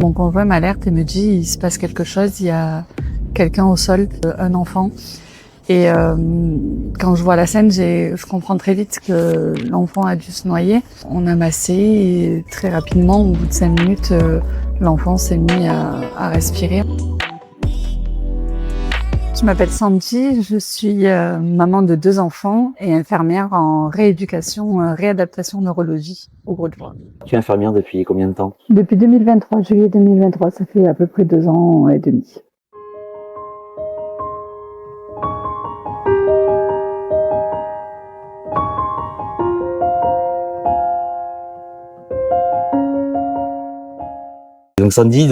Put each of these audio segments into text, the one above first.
Mon conjoint m'alerte et me dit il se passe quelque chose, il y a quelqu'un au sol, un enfant. Et quand je vois la scène, je comprends très vite que l'enfant a dû se noyer. On a massé et très rapidement, au bout de 5 minutes, l'enfant s'est mis à respirer. Je m'appelle Sandy, je suis maman de 2 enfants et infirmière en rééducation, réadaptation neurologie au Grau-de-Bois. Tu es infirmière depuis combien de temps? Depuis 2023, juillet 2023, ça fait à peu près 2 ans et demi. Donc Sandy,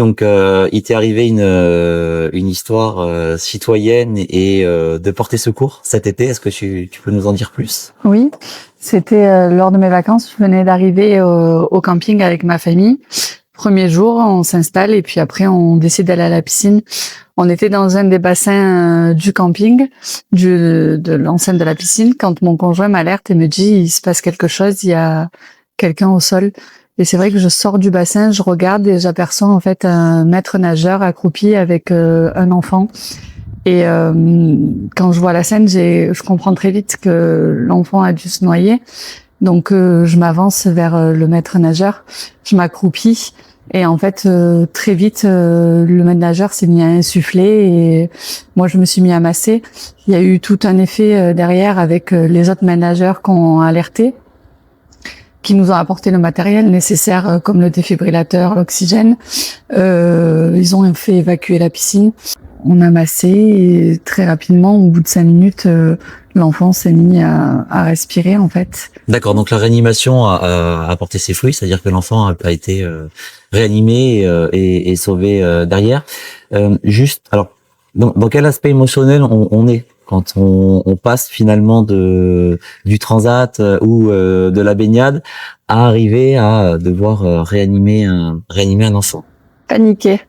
il t'est arrivé une histoire citoyenne et de porter secours cet été. Est-ce que tu peux nous en dire plus? Oui, c'était lors de mes vacances. Je venais d'arriver au camping avec ma famille. Premier jour, on s'installe et puis après, on décide d'aller à la piscine. On était dans un des bassins du camping, de l'enceinte de la piscine, quand mon conjoint m'alerte et me dit il se passe quelque chose, il y a quelqu'un au sol. Et c'est vrai que je sors du bassin, je regarde et j'aperçois en fait un maître nageur accroupi avec un enfant. Et quand je vois la scène, je comprends très vite que l'enfant a dû se noyer. Donc je m'avance vers le maître nageur, je m'accroupis et en fait très vite le maître nageur s'est mis à insuffler et moi je me suis mis à masser. Il y a eu tout un effet derrière avec les autres maîtres nageurs qui ont alerté, qui nous ont apporté le matériel nécessaire comme le défibrillateur, l'oxygène. Ils ont fait évacuer la piscine. On a massé et très rapidement, au bout de 5 minutes, l'enfant s'est mis à respirer en fait. D'accord, donc la réanimation a apporté ses fruits, c'est-à-dire que l'enfant a été réanimé et sauvé derrière. Alors, dans quel aspect émotionnel on est quand on passe finalement du transat ou de la baignade à arriver à devoir réanimer un enfant? Paniqué.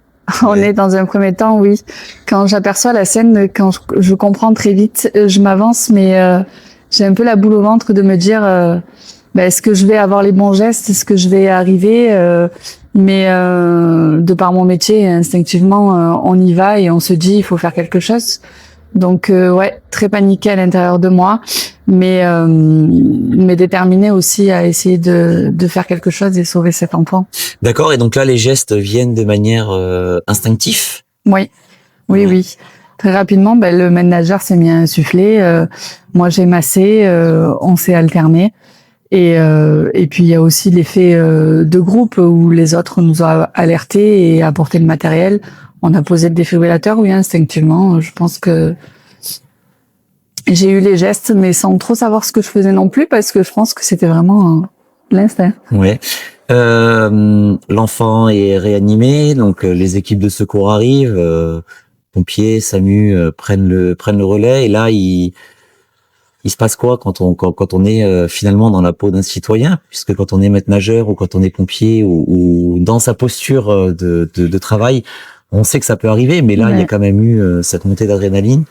On est dans un premier temps, oui. Quand j'aperçois la scène, quand je comprends très vite, je m'avance, mais j'ai un peu la boule au ventre de me dire est-ce que je vais avoir les bons gestes, est-ce que je vais arriver mais de par mon métier, instinctivement, on y va et on se dit il faut faire quelque chose. Donc ouais, très paniquée à l'intérieur de moi, mais déterminée aussi à essayer de faire quelque chose et sauver cet enfant. D'accord, et donc là les gestes viennent de manière instinctive? Oui. Très rapidement, le maître nageur s'est mis à insuffler. Moi j'ai massé, on s'est alterné. Et puis il y a aussi l'effet de groupe où les autres nous ont alertés et apporté le matériel. On a posé le défibrillateur, oui, instinctivement. Je pense que j'ai eu les gestes, mais sans trop savoir ce que je faisais non plus, parce que je pense que c'était vraiment l'instinct. Ouais. L'enfant est réanimé, donc les équipes de secours arrivent, pompiers, SAMU prennent le relais, et là il se passe quoi quand on est finalement dans la peau d'un citoyen, puisque quand on est maître nageur ou quand on est pompier ou dans sa posture de travail, on sait que ça peut arriver, mais là il y a quand même eu cette montée d'adrénaline.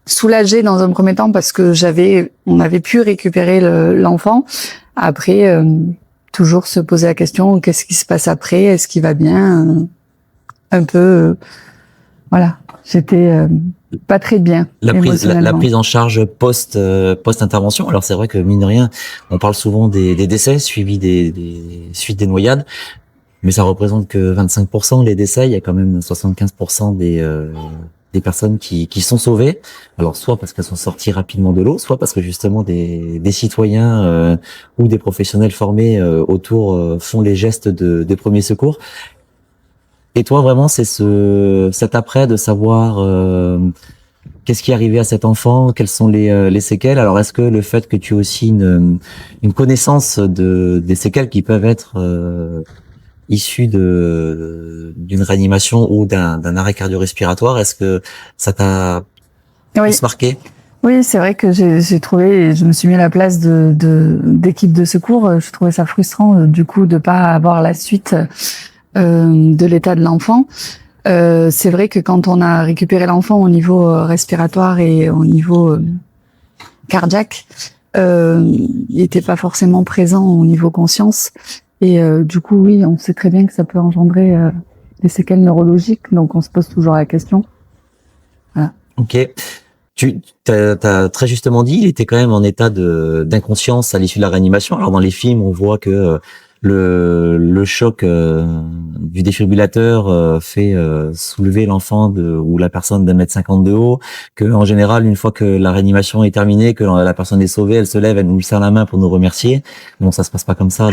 Soulagée dans un premier temps parce que on avait pu récupérer l'enfant. Après, toujours se poser la question qu'est-ce qui se passe après, est-ce qu'il va bien, un peu, voilà. J'étais pas très bien. La prise en charge post intervention. Alors c'est vrai que mine de rien, on parle souvent des décès suivis suites des noyades, mais ça représente que 25% les décès. Il y a quand même 75% des personnes qui sont sauvées. Alors soit parce qu'elles sont sorties rapidement de l'eau, soit parce que justement des citoyens ou des professionnels formés autour font les gestes de premier secours. Et toi, vraiment, c'est cet après de savoir qu'est-ce qui est arrivé à cet enfant, quelles sont les séquelles. Alors, est-ce que le fait que tu aies aussi une connaissance des séquelles qui peuvent être issues d'une réanimation ou d'un arrêt cardio-respiratoire, est-ce que ça t'a plus marqué? Oui, c'est vrai que j'ai trouvé, je me suis mis à la place d'équipe de secours. Je trouvais ça frustrant, du coup, de pas avoir la suite de l'état de l'enfant. C'est vrai que quand on a récupéré l'enfant au niveau respiratoire et au niveau cardiaque, il n'était pas forcément présent au niveau conscience. Et du coup, oui, on sait très bien que ça peut engendrer des séquelles neurologiques, donc on se pose toujours la question. Voilà. Ok. Tu t'as très justement dit, il était quand même en état d'inconscience à l'issue de la réanimation. Alors dans les films, on voit que le choc du défibrillateur fait soulever l'enfant ou la personne d'1,50 m de haut, que en général, une fois que la réanimation est terminée, que la personne est sauvée, elle se lève, elle nous serre la main pour nous remercier. Bon, ça se passe pas comme ça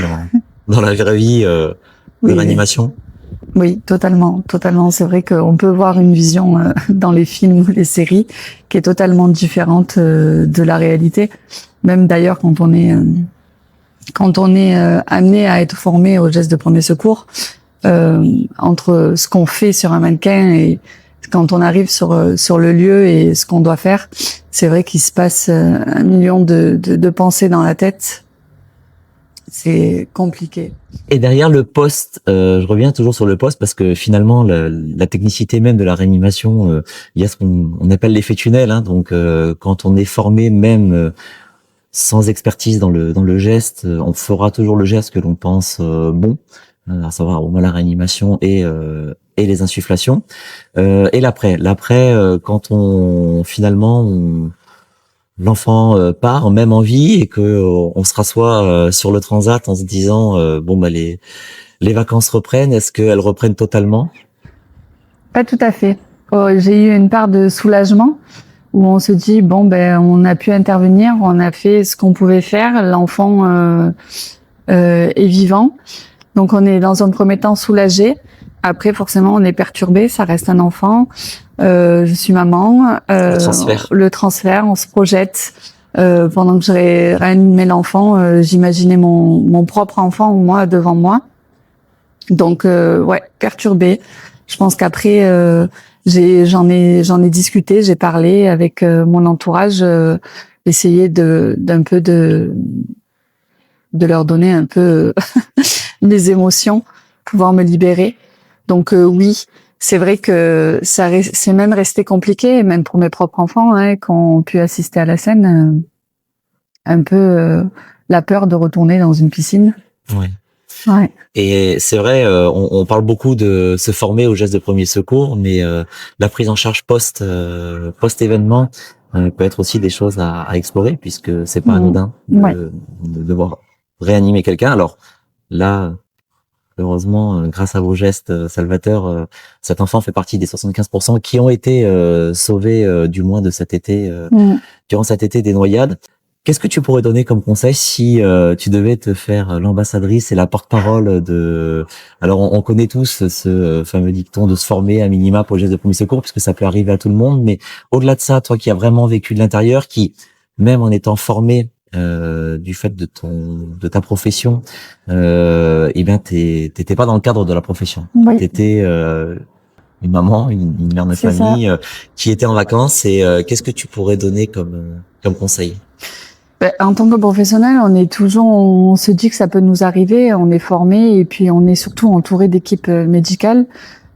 dans la vraie vie de réanimation. Oui, totalement, totalement. C'est vrai qu'on peut voir une vision dans les films ou les séries qui est totalement différente de la réalité. Même d'ailleurs quand on est amené à être formé aux gestes de premier secours, entre ce qu'on fait sur un mannequin et quand on arrive sur le lieu et ce qu'on doit faire, c'est vrai qu'il se passe 1 million de pensées dans la tête. C'est compliqué. Et derrière le poste, je reviens toujours sur le poste parce que finalement la technicité même de la réanimation, il y a ce qu'on appelle l'effet tunnel. Hein, donc quand on est formé même sans expertise dans le geste, on fera toujours le geste que l'on pense bon, à savoir au moins la réanimation et les insufflations. Et l'après, quand l'enfant part même en vie et que on se rassoit sur le transat en se disant bon bah les vacances reprennent, est-ce qu'elles reprennent totalement? Pas tout à fait. J'ai eu une part de soulagement où on se dit bon ben on a pu intervenir, on a fait ce qu'on pouvait faire, l'enfant est vivant, donc on est dans un premier temps soulagé. Après forcément on est perturbé, ça reste un enfant. Je suis maman. Le transfert, on se projette. Pendant que je réanimais l'enfant, j'imaginais mon propre enfant ou moi devant moi. Donc ouais, perturbé. Je pense qu'après j'en ai discuté, j'ai parlé avec mon entourage, essayer d'un peu de leur donner un peu mes émotions, pouvoir me libérer. Donc oui, c'est vrai que c'est même resté compliqué, même pour mes propres enfants, hein, qui ont pu assister à la scène, un peu la peur de retourner dans une piscine. Ouais. Ouais. Et c'est vrai, on parle beaucoup de se former aux gestes de premier secours, mais la prise en charge post événement peut être aussi des choses à explorer, puisque c'est pas anodin de devoir réanimer quelqu'un. Alors là, heureusement, grâce à vos gestes salvateurs, cet enfant fait partie des 75% qui ont été sauvés, du moins de cet été, durant cet été des noyades. Qu'est-ce que tu pourrais donner comme conseil si tu devais te faire l'ambassadrice et la porte-parole de... Alors, on connaît tous ce fameux dicton de se former à minima pour le geste de premier secours, puisque ça peut arriver à tout le monde. Mais au-delà de ça, toi qui as vraiment vécu de l'intérieur, qui, même en étant formé du fait de ta profession, eh bien, t'étais pas dans le cadre de la profession. Oui. T'étais une maman, une mère de famille qui était en vacances. Et qu'est-ce que tu pourrais donner comme conseil? En tant que professionnel, on se dit que ça peut nous arriver, on est formé et puis on est surtout entouré d'équipes médicales.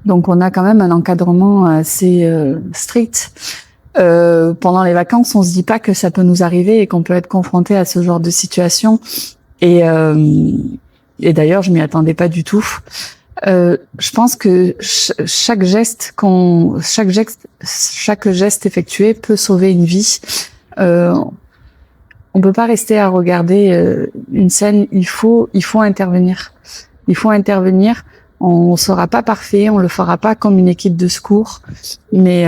Donc on a quand même un encadrement assez strict. Pendant les vacances, on se dit pas que ça peut nous arriver et qu'on peut être confronté à ce genre de situation. Et d'ailleurs, je m'y attendais pas du tout. Je pense que chaque geste effectué peut sauver une vie. On peut pas rester à regarder une scène. Il faut intervenir. Il faut intervenir. On sera pas parfait, on le fera pas comme une équipe de secours, mais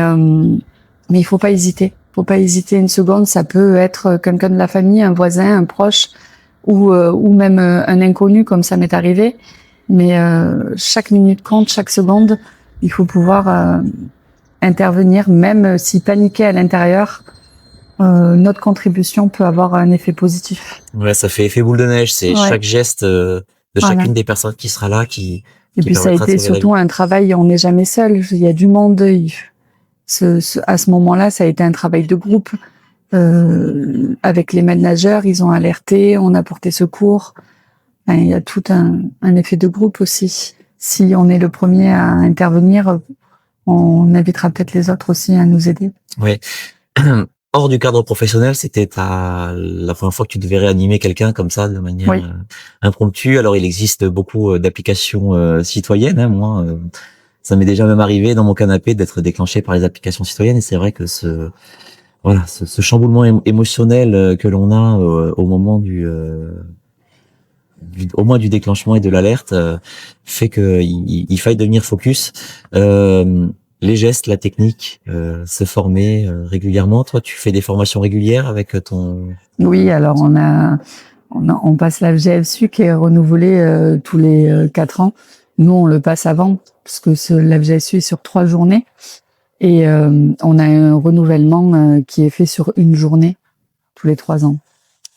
il faut pas hésiter. Faut pas hésiter une seconde. Ça peut être quelqu'un de la famille, un voisin, un proche, ou même un inconnu, comme ça m'est arrivé. Mais chaque minute compte, chaque seconde. Il faut pouvoir intervenir, même si paniquer à l'intérieur. Notre contribution peut avoir un effet positif. Ouais, ça fait effet boule de neige. C'est chaque geste de chacune des personnes qui sera là qui. Et puis ça a été surtout un travail. On n'est jamais seul. Il y a du monde. À ce moment-là, ça a été un travail de groupe avec les maîtres nageurs. Ils ont alerté, on a porté secours. Enfin, il y a tout un effet de groupe aussi. Si on est le premier à intervenir, on invitera peut-être les autres aussi à nous aider. Oui. Hors du cadre professionnel, c'était la première fois que tu devais réanimer quelqu'un comme ça de manière impromptue. Alors il existe beaucoup d'applications citoyennes. Hein, moi, Ça m'est déjà même arrivé dans mon canapé d'être déclenché par les applications citoyennes. Et c'est vrai que ce chamboulement émotionnel que l'on a au moment au moins du déclenchement et de l'alerte fait que il faille devenir focus. Les gestes, la technique, se former régulièrement. Toi, tu fais des formations régulières avec ton... Oui, alors on passe la FGFSU qui est renouvelée tous les 4 ans. Nous, on le passe avant parce que la FGFSU est sur 3 journées et on a un renouvellement qui est fait sur 1 journée tous les 3 ans.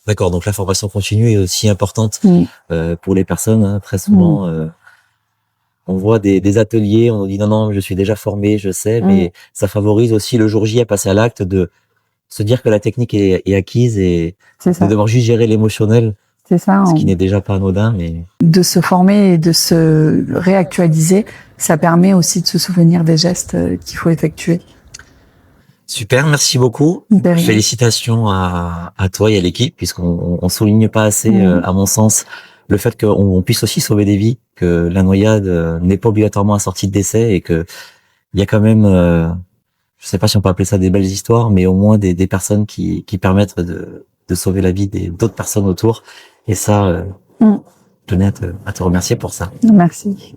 D'accord, donc la formation continue est aussi importante pour les personnes. Hein. Très souvent, on voit des ateliers, on dit non, je suis déjà formé, je sais, mais ça favorise aussi le jour J à passer à l'acte de se dire que la technique est acquise et de devoir juste gérer l'émotionnel. C'est ça. Ce qui n'est déjà pas anodin, mais... De se former et de se réactualiser, ça permet aussi de se souvenir des gestes qu'il faut effectuer. Super, merci beaucoup. Félicitations à toi et à l'équipe, puisqu'on souligne pas assez, à mon sens, le fait qu'on puisse aussi sauver des vies, que la noyade n'est pas obligatoirement assortie de décès et que il y a quand même, je sais pas si on peut appeler ça des belles histoires, mais au moins des personnes qui permettent de sauver la vie d'autres personnes autour. Et ça, je tenais à te remercier pour ça. Merci.